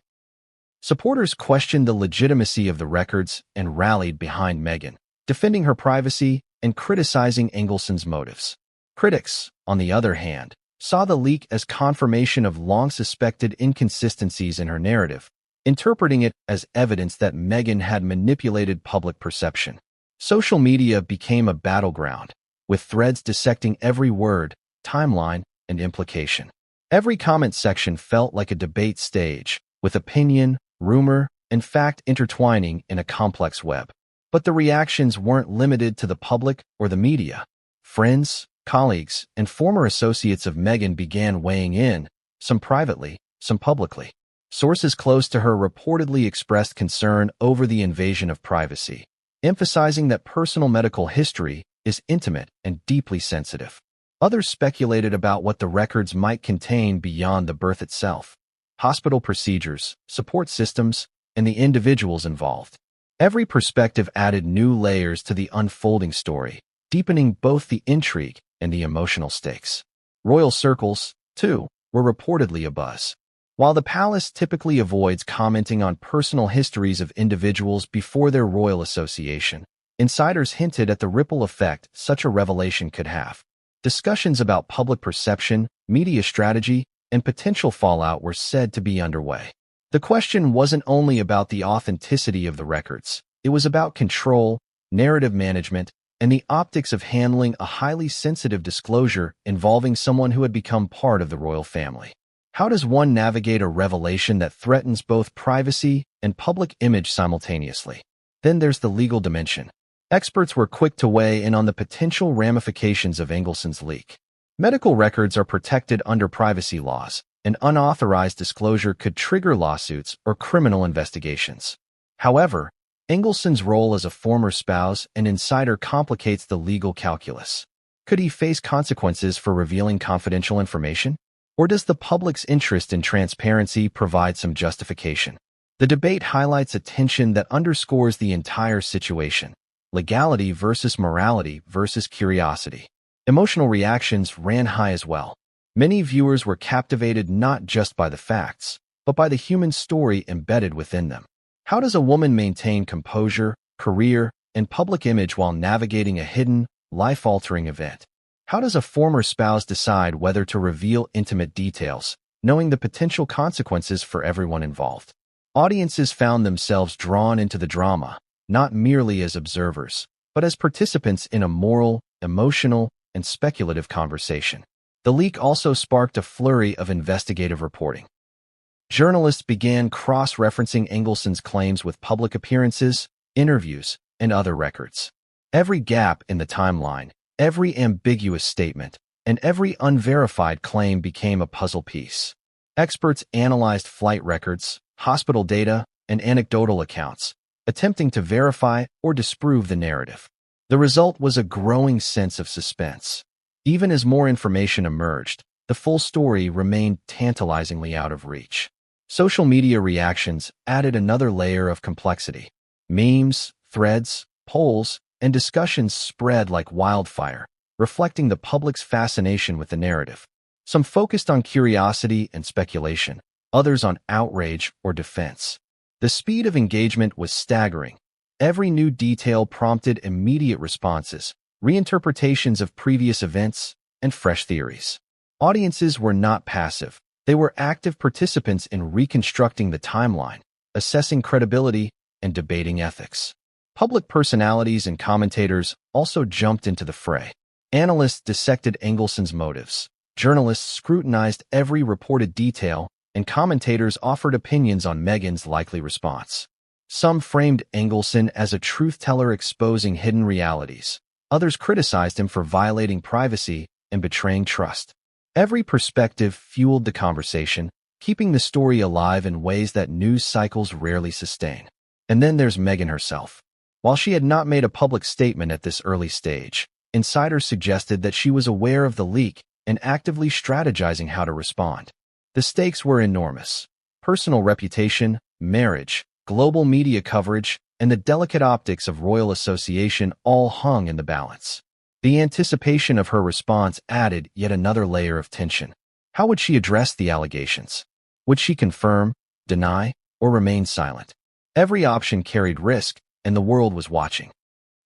Supporters questioned the legitimacy of the records and rallied behind Meghan, defending her privacy and criticizing Engelson's motives. Critics, on the other hand, saw the leak as confirmation of long-suspected inconsistencies in her narrative, interpreting it as evidence that Meghan had manipulated public perception. Social media became a battleground, with threads dissecting every word, timeline, and implication. Every comment section felt like a debate stage, with opinion, rumor, and fact intertwining in a complex web. But the reactions weren't limited to the public or the media. Friends, colleagues, and former associates of Meghan began weighing in, some privately, some publicly. Sources close to her reportedly expressed concern over the invasion of privacy, emphasizing that personal medical history is intimate and deeply sensitive. Others speculated about what the records might contain beyond the birth itself: hospital procedures, support systems, and the individuals involved. Every perspective added new layers to the unfolding story, deepening both the intrigue and the emotional stakes. Royal circles, too, were reportedly abuzz. While the palace typically avoids commenting on personal histories of individuals before their royal association, insiders hinted at the ripple effect such a revelation could have. Discussions about public perception, media strategy, and potential fallout were said to be underway. The question wasn't only about the authenticity of the records, it was about control, narrative management, and the optics of handling a highly sensitive disclosure involving someone who had become part of the royal family. How does one navigate a revelation that threatens both privacy and public image simultaneously? Then there's the legal dimension. Experts were quick to weigh in on the potential ramifications of Engelson's leak. Medical records are protected under privacy laws, and unauthorized disclosure could trigger lawsuits or criminal investigations. However, Engelson's role as a former spouse and insider complicates the legal calculus. Could he face consequences for revealing confidential information? Or does the public's interest in transparency provide some justification? The debate highlights a tension that underscores the entire situation: legality versus morality versus curiosity. Emotional reactions ran high as well. Many viewers were captivated not just by the facts, but by the human story embedded within them. How does a woman maintain composure, career, and public image while navigating a hidden, life-altering event? How does a former spouse decide whether to reveal intimate details, knowing the potential consequences for everyone involved? Audiences found themselves drawn into the drama, not merely as observers, but as participants in a moral, emotional, and speculative conversation. The leak also sparked a flurry of investigative reporting. Journalists began cross-referencing Engelson's claims with public appearances, interviews, and other records. Every gap in the timeline, every ambiguous statement, and every unverified claim became a puzzle piece. Experts analyzed flight records, hospital data, and anecdotal accounts, attempting to verify or disprove the narrative. The result was a growing sense of suspense. Even as more information emerged, the full story remained tantalizingly out of reach. Social media reactions added another layer of complexity. Memes, threads, polls, and discussions spread like wildfire, reflecting the public's fascination with the narrative. Some focused on curiosity and speculation, others on outrage or defense. The speed of engagement was staggering. Every new detail prompted immediate responses, reinterpretations of previous events, and fresh theories. Audiences were not passive. They were active participants in reconstructing the timeline, assessing credibility, and debating ethics. Public personalities and commentators also jumped into the fray. Analysts dissected Engelson's motives. Journalists scrutinized every reported detail, and commentators offered opinions on Meghan's likely response. Some framed Engelson as a truth-teller exposing hidden realities. Others criticized him for violating privacy and betraying trust. Every perspective fueled the conversation, keeping the story alive in ways that news cycles rarely sustain. And then there's Meghan herself. While she had not made a public statement at this early stage, insiders suggested that she was aware of the leak and actively strategizing how to respond. The stakes were enormous. Personal reputation, marriage, global media coverage, and the delicate optics of royal association all hung in the balance. The anticipation of her response added yet another layer of tension. How would she address the allegations? Would she confirm, deny, or remain silent? Every option carried risk, and the world was watching.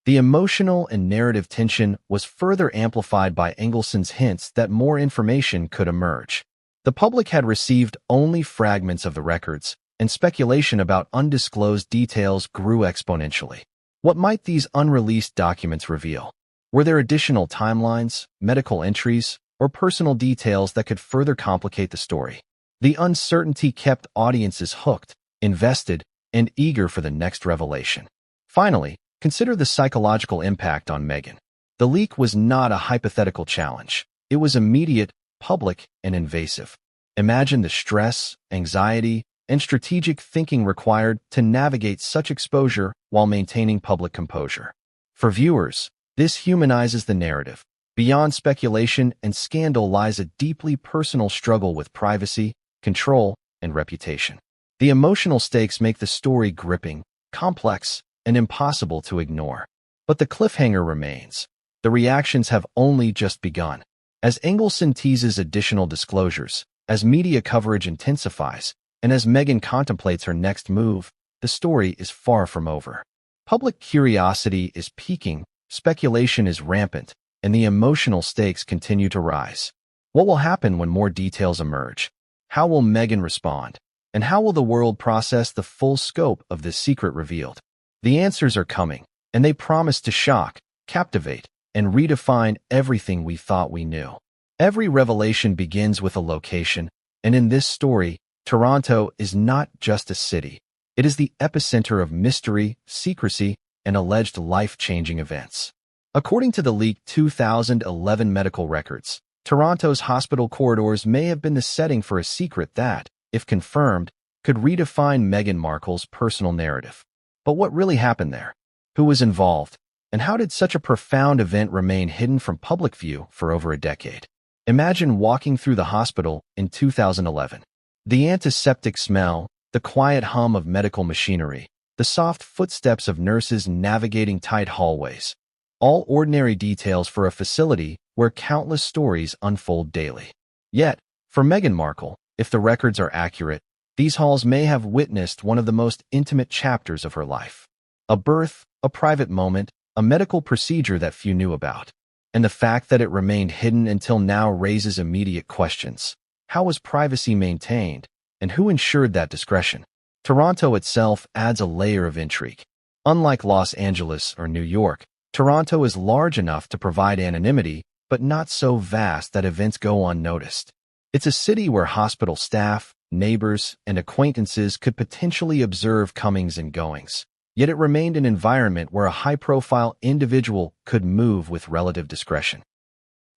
The emotional and narrative tension was further amplified by Engelson's hints that more information could emerge. The public had received only fragments of the records, and speculation about undisclosed details grew exponentially. What might these unreleased documents reveal? Were there additional timelines, medical entries, or personal details that could further complicate the story? The uncertainty kept audiences hooked, invested, and eager for the next revelation. Finally, consider the psychological impact on Meghan. The leak was not a hypothetical challenge. It was immediate, public, and invasive. Imagine the stress, anxiety, and strategic thinking required to navigate such exposure while maintaining public composure. For viewers, this humanizes the narrative. Beyond speculation and scandal lies a deeply personal struggle with privacy, control, and reputation. The emotional stakes make the story gripping, complex, and impossible to ignore. But the cliffhanger remains. The reactions have only just begun. As Engelson teases additional disclosures, as media coverage intensifies, and as Meghan contemplates her next move, the story is far from over. Public curiosity is peaking, speculation is rampant, and the emotional stakes continue to rise. What will happen when more details emerge? How will Meghan respond? And how will the world process the full scope of this secret revealed? The answers are coming, and they promise to shock, captivate, and redefine everything we thought we knew. Every revelation begins with a location, and in this story, Toronto is not just a city. It is the epicenter of mystery, secrecy, and alleged life-changing events. According to the leaked 2011 medical records, Toronto's hospital corridors may have been the setting for a secret that, if confirmed, could redefine Meghan Markle's personal narrative. But what really happened there? Who was involved? And how did such a profound event remain hidden from public view for over a decade? Imagine walking through the hospital in 2011. The antiseptic smell, the quiet hum of medical machinery, the soft footsteps of nurses navigating tight hallways. All ordinary details for a facility where countless stories unfold daily. Yet, for Meghan Markle, if the records are accurate, these halls may have witnessed one of the most intimate chapters of her life. A birth, a private moment, a medical procedure that few knew about. And the fact that it remained hidden until now raises immediate questions. How was privacy maintained, and who ensured that discretion? Toronto itself adds a layer of intrigue. Unlike Los Angeles or New York, Toronto is large enough to provide anonymity, but not so vast that events go unnoticed. It's a city where hospital staff, neighbors, and acquaintances could potentially observe comings and goings. Yet it remained an environment where a high-profile individual could move with relative discretion.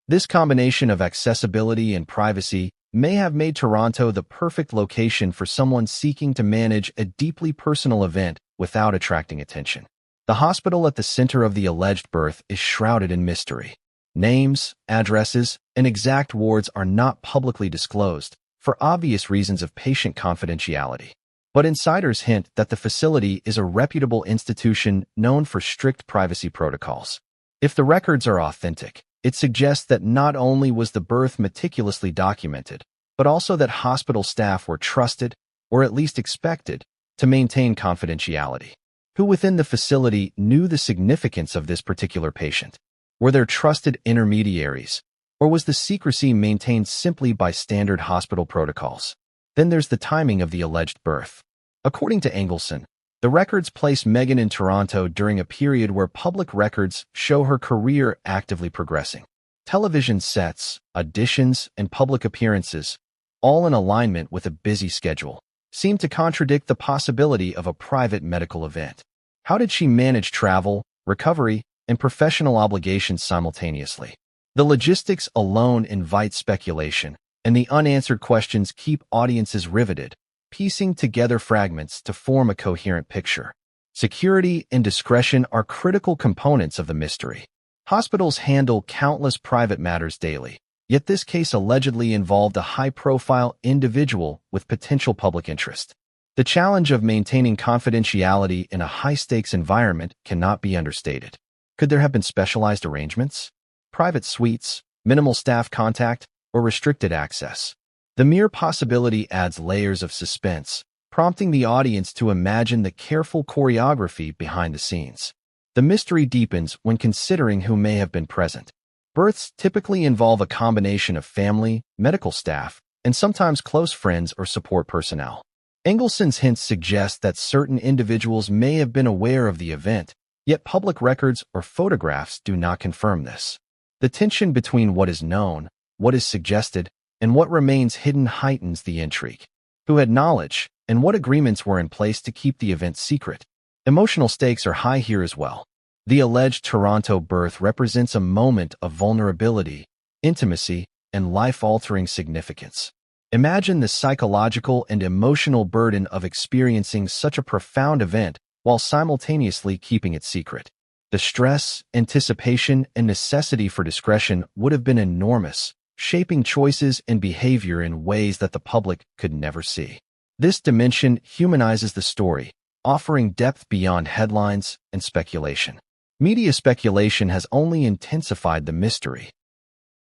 This combination of accessibility and privacy may have made Toronto the perfect location for someone seeking to manage a deeply personal event without attracting attention. The hospital at the center of the alleged birth is shrouded in mystery. Names, addresses, and exact wards are not publicly disclosed, for obvious reasons of patient confidentiality. But insiders hint that the facility is a reputable institution known for strict privacy protocols. If the records are authentic, it suggests that not only was the birth meticulously documented, but also that hospital staff were trusted, or at least expected, to maintain confidentiality. Who within the facility knew the significance of this particular patient? Were there trusted intermediaries, or was the secrecy maintained simply by standard hospital protocols? Then there's the timing of the alleged birth. According to Engelson, the records place Meghan in Toronto during a period where public records show her career actively progressing. Television sets, auditions, and public appearances, all in alignment with a busy schedule, seem to contradict the possibility of a private medical event. How did she manage travel, recovery, and professional obligations simultaneously? The logistics alone invite speculation, and the unanswered questions keep audiences riveted, piecing together fragments to form a coherent picture. Security and discretion are critical components of the mystery. Hospitals handle countless private matters daily, yet this case allegedly involved a high-profile individual with potential public interest. The challenge of maintaining confidentiality in a high-stakes environment cannot be understated. Could there have been specialized arrangements? Private suites, minimal staff contact, or restricted access? The mere possibility adds layers of suspense, prompting the audience to imagine the careful choreography behind the scenes. The mystery deepens when considering who may have been present. Births typically involve a combination of family, medical staff, and sometimes close friends or support personnel. Engelson's hints suggest that certain individuals may have been aware of the event, Yet public records or photographs do not confirm this. The tension between what is known, what is suggested, and what remains hidden heightens the intrigue. Who had knowledge, and what agreements were in place to keep the event secret? Emotional stakes are high here as well. The alleged Toronto birth represents a moment of vulnerability, intimacy, and life-altering significance. Imagine the psychological and emotional burden of experiencing such a profound event while simultaneously keeping it secret. The stress, anticipation, and necessity for discretion would have been enormous, shaping choices and behavior in ways that the public could never see. This dimension humanizes the story, offering depth beyond headlines and speculation. Media speculation has only intensified the mystery.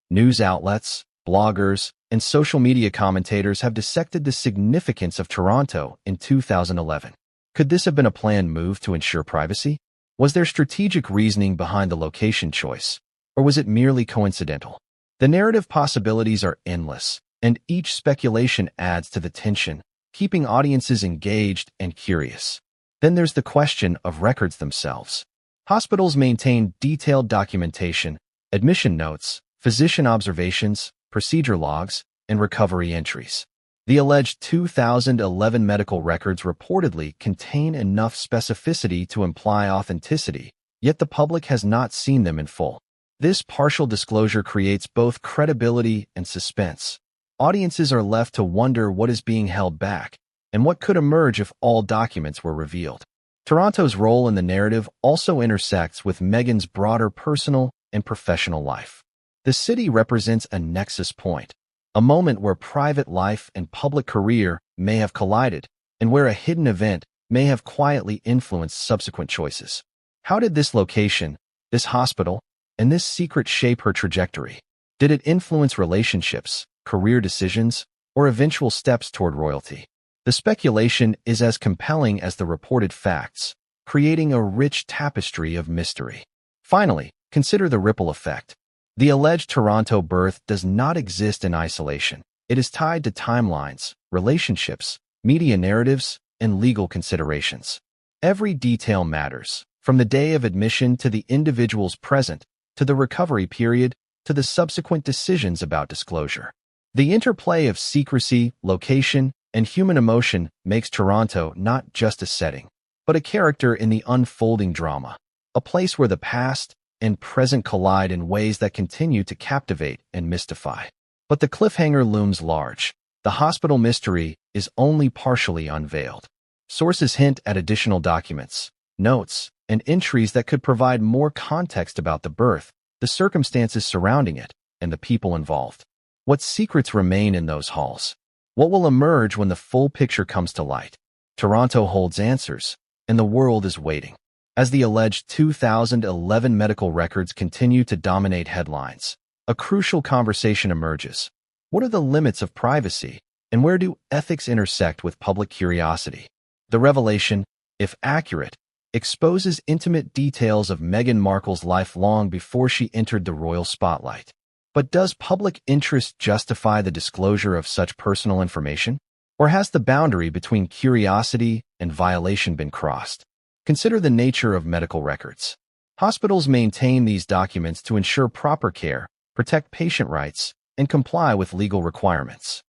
News outlets, bloggers, and social media commentators have dissected the significance of Toronto in 2011. Could this have been a planned move to ensure privacy? Was there strategic reasoning behind the location choice, or was it merely coincidental? The narrative possibilities are endless, and each speculation adds to the tension, keeping audiences engaged and curious. Then there's the question of records themselves. Hospitals maintain detailed documentation, admission notes, physician observations, procedure logs, and recovery entries. The alleged 2011 medical records reportedly contain enough specificity to imply authenticity, yet the public has not seen them in full. This partial disclosure creates both credibility and suspense. Audiences are left to wonder what is being held back and what could emerge if all documents were revealed. Toronto's role in the narrative also intersects with Meghan's broader personal and professional life. The city represents a nexus point, a moment where private life and public career may have collided, and where a hidden event may have quietly influenced subsequent choices. How did this location, this hospital, and this secret shape her trajectory? Did it influence relationships, career decisions, or eventual steps toward royalty? The speculation is as compelling as the reported facts, creating a rich tapestry of mystery. Finally, consider the ripple effect. The alleged Toronto birth does not exist in isolation. It is tied to timelines, relationships, media narratives, and legal considerations. Every detail matters, from the day of admission to the individuals present, to the recovery period, to the subsequent decisions about disclosure. The interplay of secrecy, location, and human emotion makes Toronto not just a setting, but a character in the unfolding drama, a place where the past and present collide in ways that continue to captivate and mystify. But the cliffhanger looms large. The hospital mystery is only partially unveiled. Sources hint at additional documents, notes, and entries that could provide more context about the birth, the circumstances surrounding it, and the people involved. What secrets remain in those halls? What will emerge when the full picture comes to light? Toronto holds answers, and the world is waiting. As the alleged 2011 medical records continue to dominate headlines, a crucial conversation emerges. What are the limits of privacy, and where do ethics intersect with public curiosity? The revelation, if accurate, exposes intimate details of Meghan Markle's life long before she entered the royal spotlight. But does public interest justify the disclosure of such personal information? Or has the boundary between curiosity and violation been crossed? Consider the nature of medical records. Hospitals maintain these documents to ensure proper care, protect patient rights, and comply with legal requirements.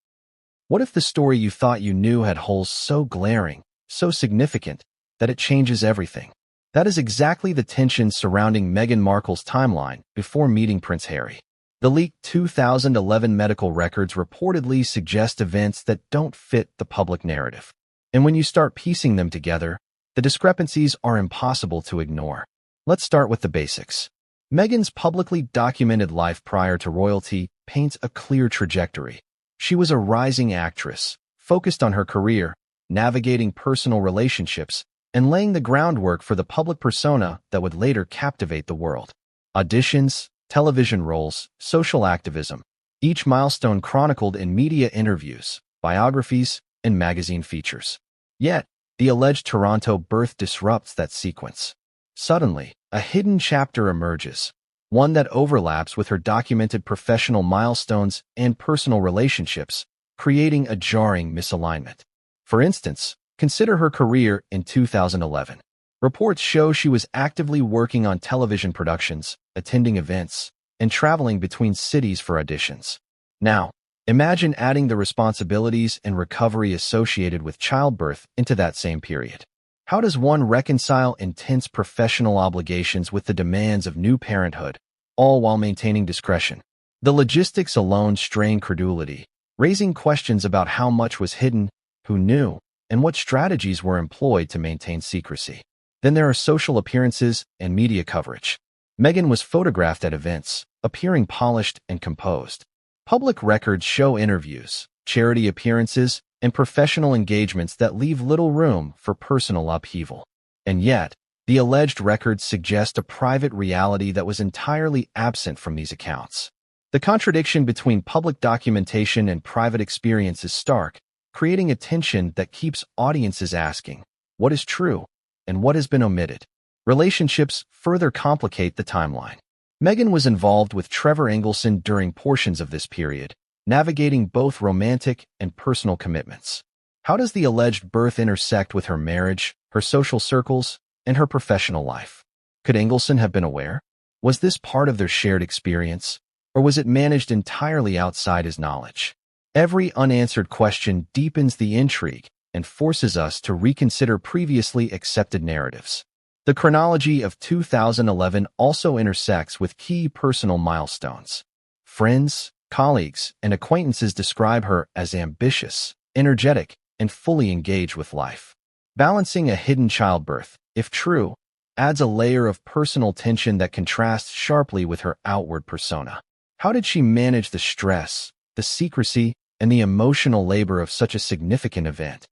What if the story you thought you knew had holes so glaring, so significant, that it changes everything? That is exactly the tension surrounding Meghan Markle's timeline before meeting Prince Harry. The leaked 2011 medical records reportedly suggest events that don't fit the public narrative. And when you start piecing them together, the discrepancies are impossible to ignore. Let's start with the basics. Meghan's publicly documented life prior to royalty paints a clear trajectory. She was a rising actress, focused on her career, navigating personal relationships, and laying the groundwork for the public persona that would later captivate the world. Auditions, television roles, social activism, each milestone chronicled in media interviews, biographies, and magazine features. Yet, the alleged Toronto birth disrupts that sequence. Suddenly, a hidden chapter emerges, one that overlaps with her documented professional milestones and personal relationships, creating a jarring misalignment. For instance, consider her career in 2011. Reports show she was actively working on television productions, attending events, and traveling between cities for auditions. Now, imagine adding the responsibilities and recovery associated with childbirth into that same period. How does one reconcile intense professional obligations with the demands of new parenthood, all while maintaining discretion? The logistics alone strain credulity, raising questions about how much was hidden, who knew, and what strategies were employed to maintain secrecy. Then there are social appearances and media coverage. Meghan was photographed at events, appearing polished and composed. Public records show interviews, charity appearances, and professional engagements that leave little room for personal upheaval. And yet, the alleged records suggest a private reality that was entirely absent from these accounts. The contradiction between public documentation and private experience is stark, creating a tension that keeps audiences asking, what is true and what has been omitted? Relationships further complicate the timeline. Meghan was involved with Trevor Engelson during portions of this period, navigating both romantic and personal commitments. How does the alleged birth intersect with her marriage, her social circles, and her professional life? Could Engelson have been aware? Was this part of their shared experience, or was it managed entirely outside his knowledge? Every unanswered question deepens the intrigue and forces us to reconsider previously accepted narratives. The chronology of 2011 also intersects with key personal milestones. Friends, colleagues, and acquaintances describe her as ambitious, energetic, and fully engaged with life. Balancing a hidden childbirth, if true, adds a layer of personal tension that contrasts sharply with her outward persona. How did she manage the stress, the secrecy, and the emotional labor of such a significant event?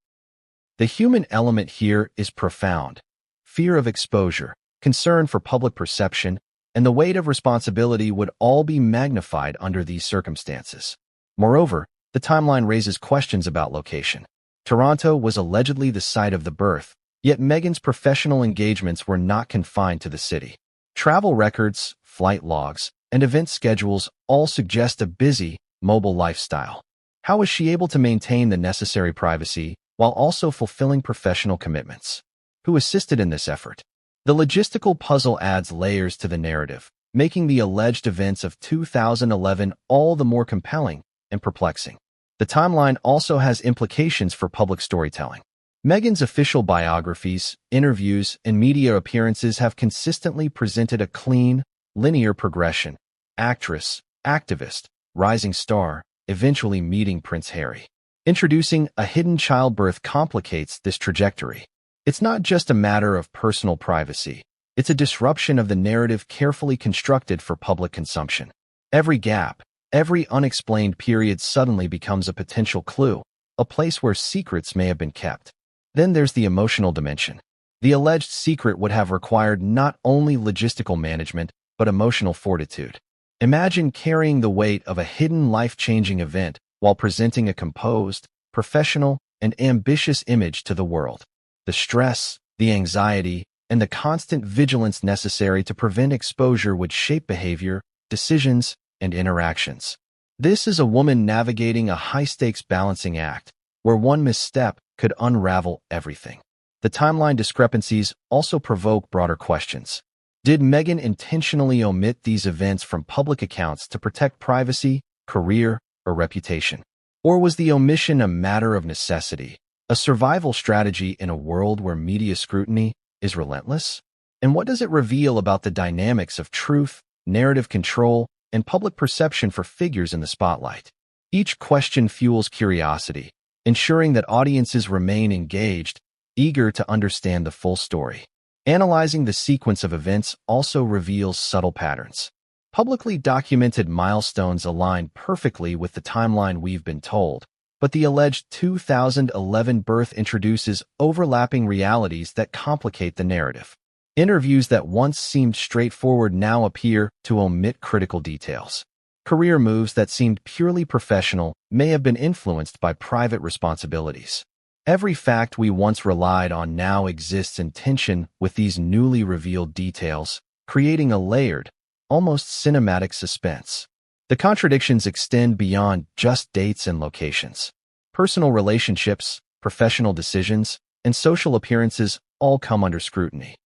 The human element here is profound. Fear of exposure, concern for public perception, and the weight of responsibility would all be magnified under these circumstances. Moreover, the timeline raises questions about location. Toronto was allegedly the site of the birth, yet Meghan's professional engagements were not confined to the city. Travel records, flight logs, and event schedules all suggest a busy, mobile lifestyle. How was she able to maintain the necessary privacy while also fulfilling professional commitments? Who assisted in this effort? The logistical puzzle adds layers to the narrative, making the alleged events of 2011 all the more compelling and perplexing. The timeline also has implications for public storytelling. Meghan's official biographies, interviews, and media appearances have consistently presented a clean, linear progression. Actress, activist, rising star, eventually meeting Prince Harry. Introducing a hidden childbirth complicates this trajectory. It's not just a matter of personal privacy. It's a disruption of the narrative carefully constructed for public consumption. Every gap, every unexplained period suddenly becomes a potential clue, a place where secrets may have been kept. Then there's the emotional dimension. The alleged secret would have required not only logistical management, but emotional fortitude. Imagine carrying the weight of a hidden life-changing event while presenting a composed, professional, and ambitious image to the world. The stress, the anxiety, and the constant vigilance necessary to prevent exposure would shape behavior, decisions, and interactions. This is a woman navigating a high-stakes balancing act, where one misstep could unravel everything. The timeline discrepancies also provoke broader questions. Did Meghan intentionally omit these events from public accounts to protect privacy, career, or reputation? Or was the omission a matter of necessity, a survival strategy in a world where media scrutiny is relentless? And what does it reveal about the dynamics of truth, narrative control, and public perception for figures in the spotlight? Each question fuels curiosity, ensuring that audiences remain engaged, eager to understand the full story. Analyzing the sequence of events also reveals subtle patterns. Publicly documented milestones align perfectly with the timeline we've been told, but the alleged 2011 birth introduces overlapping realities that complicate the narrative. Interviews that once seemed straightforward now appear to omit critical details. Career moves that seemed purely professional may have been influenced by private responsibilities. Every fact we once relied on now exists in tension with these newly revealed details, creating a layered, almost cinematic suspense. The contradictions extend beyond just dates and locations. Personal relationships, professional decisions, and social appearances all come under scrutiny.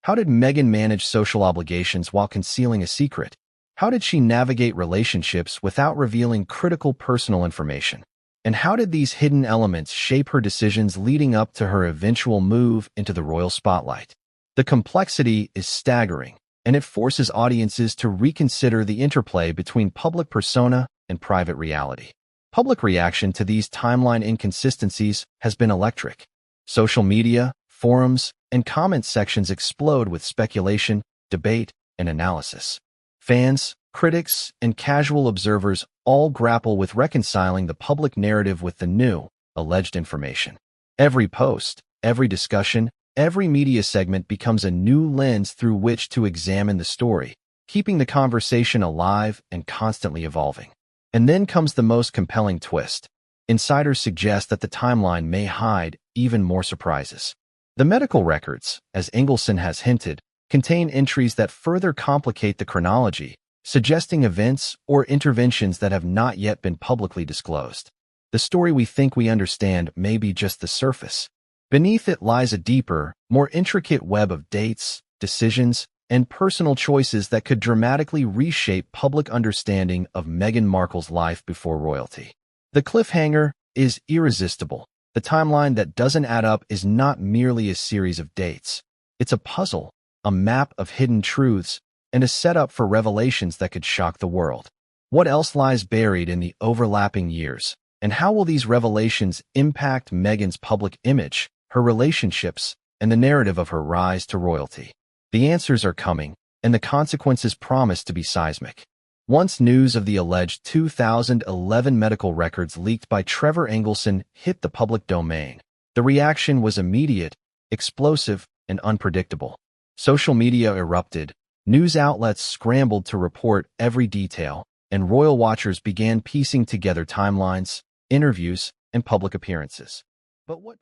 How did Meghan manage social obligations while concealing a secret? How did she navigate relationships without revealing critical personal information? And how did these hidden elements shape her decisions leading up to her eventual move into the royal spotlight? The complexity is staggering, and it forces audiences to reconsider the interplay between public persona and private reality. Public reaction to these timeline inconsistencies has been electric. Social media, forums, and comment sections explode with speculation, debate, and analysis. Fans, critics, and casual observers all grapple with reconciling the public narrative with the new, alleged information. Every post, every discussion, every media segment becomes a new lens through which to examine the story, keeping the conversation alive and constantly evolving. And then comes the most compelling twist. Insiders suggest that the timeline may hide even more surprises. The medical records, as Engelson has hinted, contain entries that further complicate the chronology, suggesting events or interventions that have not yet been publicly disclosed. The story we think we understand may be just the surface. Beneath it lies a deeper, more intricate web of dates, decisions, and personal choices that could dramatically reshape public understanding of Meghan Markle's life before royalty. The cliffhanger is irresistible. The timeline that doesn't add up is not merely a series of dates. It's a puzzle, a map of hidden truths, and a setup for revelations that could shock the world. What else lies buried in the overlapping years? And how will these revelations impact Meghan's public image, her relationships, and the narrative of her rise to royalty? The answers are coming, and the consequences promise to be seismic. Once news of the alleged 2011 medical records leaked by Trevor Engelson hit the public domain, the reaction was immediate, explosive, and unpredictable. Social media erupted, news outlets scrambled to report every detail, and royal watchers began piecing together timelines, interviews, and public appearances. But what